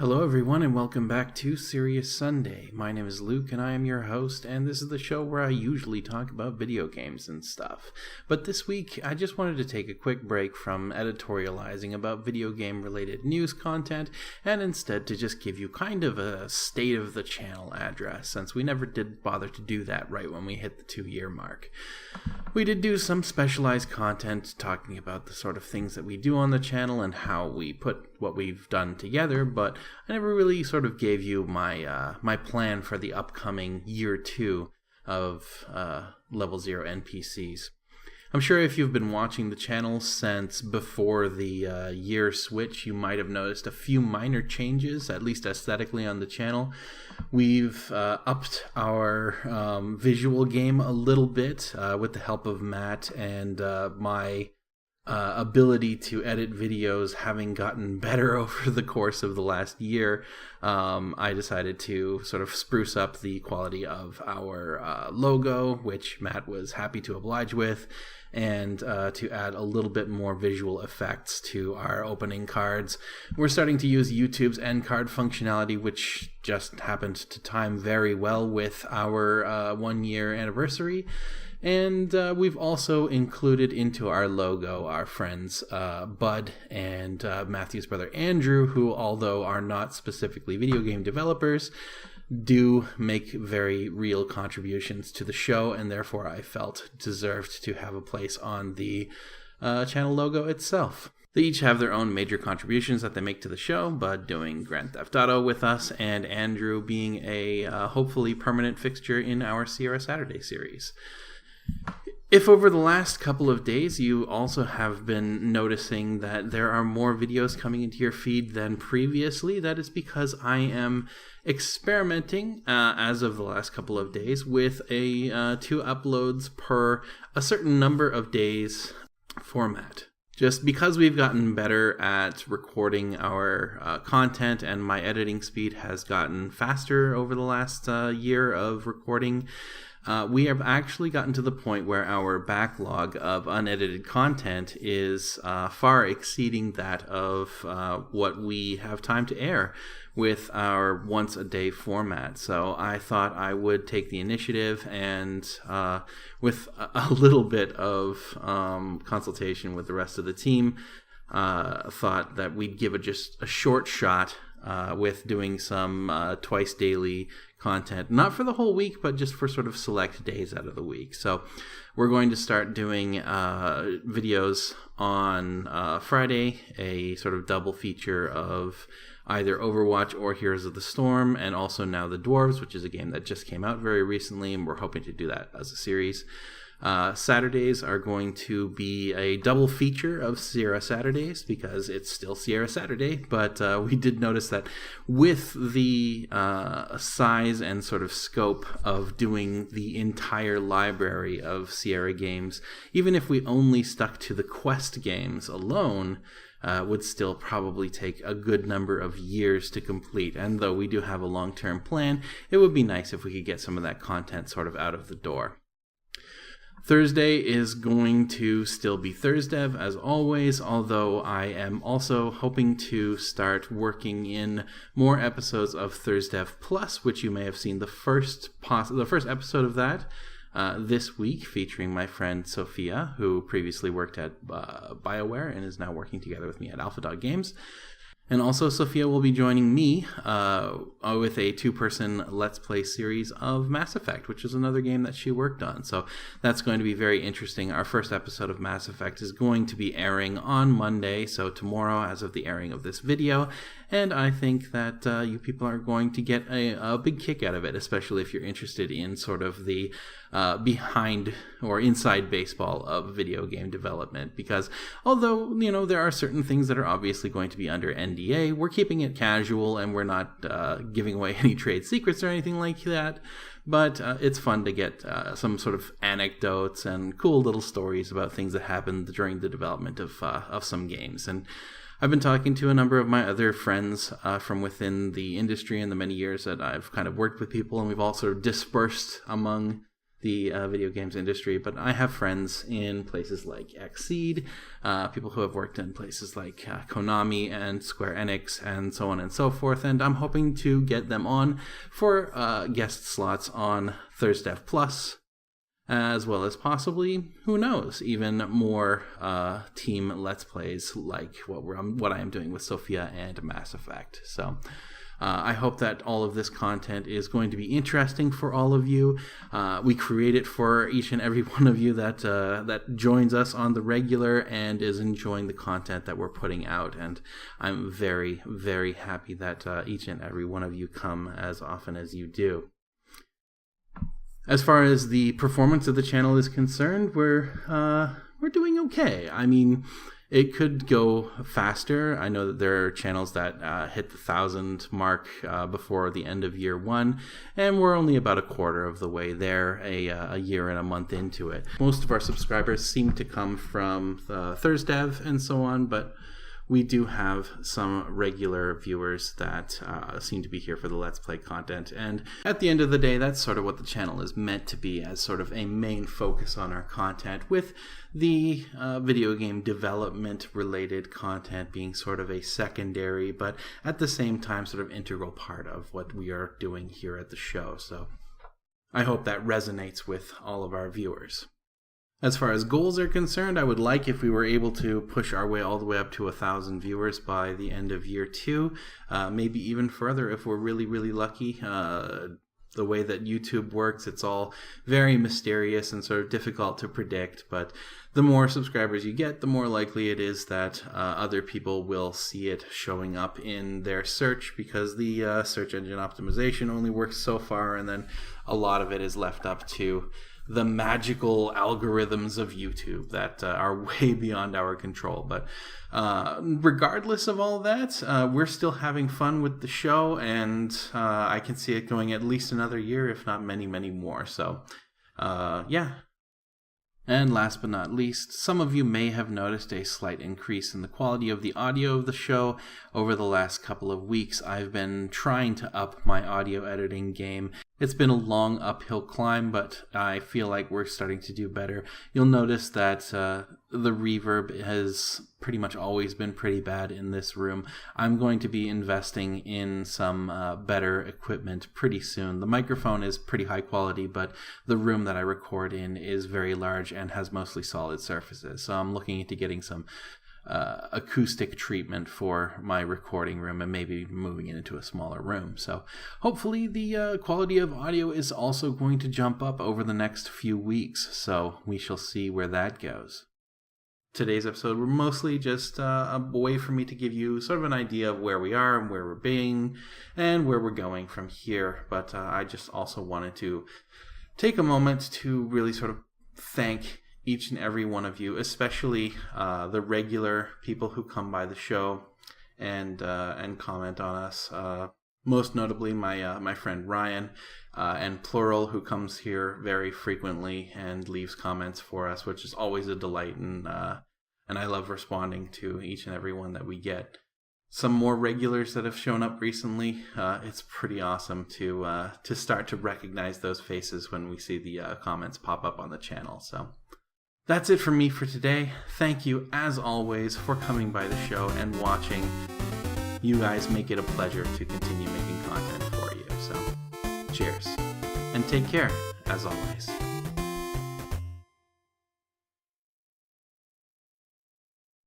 Hello everyone and welcome back to Serious Sunday. My name is Luke and I am your host, and this is the show where I usually talk about video games and stuff. But this week I just wanted to take a quick break from editorializing about video game related news content and instead to just give you kind of a state of the channel address, since we never did bother to do that right when we hit the 2-year mark. We did do some specialized content talking about the sort of things that we do on the channel and how we put what we've done together, but I never really sort of gave you my plan for the upcoming year 2 of Level 0 NPCs. I'm sure if you've been watching the channel since before the year switch, you might have noticed a few minor changes, at least aesthetically, on the channel. We've upped our visual game a little bit with the help of Matt and my ability to edit videos having gotten better over the course of the last year. I decided to sort of spruce up the quality of our logo, which Matt was happy to oblige with, and to add a little bit more visual effects to our opening cards. We're starting to use YouTube's end card functionality, which just happened to time very well with our 1-year anniversary. And we've also included into our logo our friends Bud and Matthew's brother Andrew, who, although are not specifically video game developers, do make very real contributions to the show, and therefore I felt deserved to have a place on the channel logo itself. They each have their own major contributions that they make to the show, Bud doing Grand Theft Auto with us, and Andrew being a hopefully permanent fixture in our Sierra Saturday series. If over the last couple of days you also have been noticing that there are more videos coming into your feed than previously, that is because I am experimenting, as of the last couple of days, with a 2 uploads per a certain number of days format. Just because we've gotten better at recording our content and my editing speed has gotten faster over the last year of recording, we have actually gotten to the point where our backlog of unedited content is far exceeding that of what we have time to air with our once-a-day format. So I thought I would take the initiative and, with a little bit of consultation with the rest of the team, thought that we'd give it just a short shot with doing some twice daily content, not for the whole week, but just for sort of select days out of the week. So we're going to start doing videos on Friday, a sort of double feature of either Overwatch or Heroes of the Storm, and also now The Dwarves, which is a game that just came out very recently, and we're hoping to do that as a series. Saturdays are going to be a double feature of Sierra Saturdays because it's still Sierra Saturday, but we did notice that with the size and sort of scope of doing the entire library of Sierra games, even if we only stuck to the Quest games alone, would still probably take a good number of years to complete. And though we do have a long-term plan, it would be nice if we could get some of that content sort of out of the door. Thursday is going to still be Thursdev as always, although I am also hoping to start working in more episodes of Thursdev Plus, which you may have seen the first episode of that this week, featuring my friend Sophia, who previously worked at BioWare and is now working together with me at Alpha Dog Games. And also, Sophia will be joining me with a 2-person Let's Play series of Mass Effect, which is another game that she worked on. So that's going to be very interesting. Our first episode of Mass Effect is going to be airing on Monday, so tomorrow as of the airing of this video. And I think that you people are going to get a big kick out of it, especially if you're interested in sort of the behind or inside baseball of video game development. Because although, there are certain things that are obviously going to be under NDA, we're keeping it casual and we're not giving away any trade secrets or anything like that. But it's fun to get some sort of anecdotes and cool little stories about things that happened during the development of some games. And I've been talking to a number of my other friends from within the industry in the many years that I've kind of worked with people, and we've all sort of dispersed among the video games industry, but I have friends in places like Xseed, people who have worked in places like Konami and Square Enix and so on and so forth, and I'm hoping to get them on for guest slots on Thursdev Plus, as well as possibly, who knows, even more team Let's Plays like what I am doing with Sophia and Mass Effect. So I hope that all of this content is going to be interesting for all of you. We create it for each and every one of you that joins us on the regular and is enjoying the content that we're putting out. And I'm very, very happy that each and every one of you come as often as you do. As far as the performance of the channel is concerned, we're doing okay. I mean, it could go faster. I know that there are channels that hit the 1,000 mark before the end of year one, and we're only about a quarter of the way there, a year and a month into it. Most of our subscribers seem to come from Thursdev and so on, but we do have some regular viewers that seem to be here for the Let's Play content. And at the end of the day, that's sort of what the channel is meant to be, as sort of a main focus on our content, with the video game development related content being sort of a secondary, but at the same time sort of integral part of what we are doing here at the show. So I hope that resonates with all of our viewers. As far as goals are concerned, I would like if we were able to push our way all the way up to 1,000 viewers by the end of year two, maybe even further if we're really, really lucky. The way that YouTube works, it's all very mysterious and sort of difficult to predict, but the more subscribers you get, the more likely it is that other people will see it showing up in their search, because the search engine optimization only works so far, and then a lot of it is left up to the magical algorithms of YouTube that are way beyond our control. But regardless of all that, we're still having fun with the show, and I can see it going at least another year, if not many, many more. So, yeah. And last but not least, some of you may have noticed a slight increase in the quality of the audio of the show over the last couple of weeks. I've been trying to up my audio editing game. It's been a long uphill climb, but I feel like we're starting to do better. You'll notice that the reverb has pretty much always been pretty bad in this room. I'm going to be investing in some better equipment pretty soon. The microphone is pretty high quality, but the room that I record in is very large and has mostly solid surfaces. So I'm looking into getting some acoustic treatment for my recording room and maybe moving it into a smaller room. So hopefully the quality of audio is also going to jump up over the next few weeks. So we shall see where that goes. Today's episode were mostly just a way for me to give you sort of an idea of where we are and where we're being and where we're going from here. But I just also wanted to take a moment to really sort of thank each and every one of you, especially the regular people who come by the show and comment on us. Most notably, my friend Ryan, and Plural, who comes here very frequently and leaves comments for us, which is always a delight, and I love responding to each and every one that we get. Some more regulars that have shown up recently. It's pretty awesome to start to recognize those faces when we see the comments pop up on the channel. So that's it for me for today. Thank you, as always, for coming by the show and watching. You guys make it a pleasure to continue making content for you. So, cheers. And take care, as always.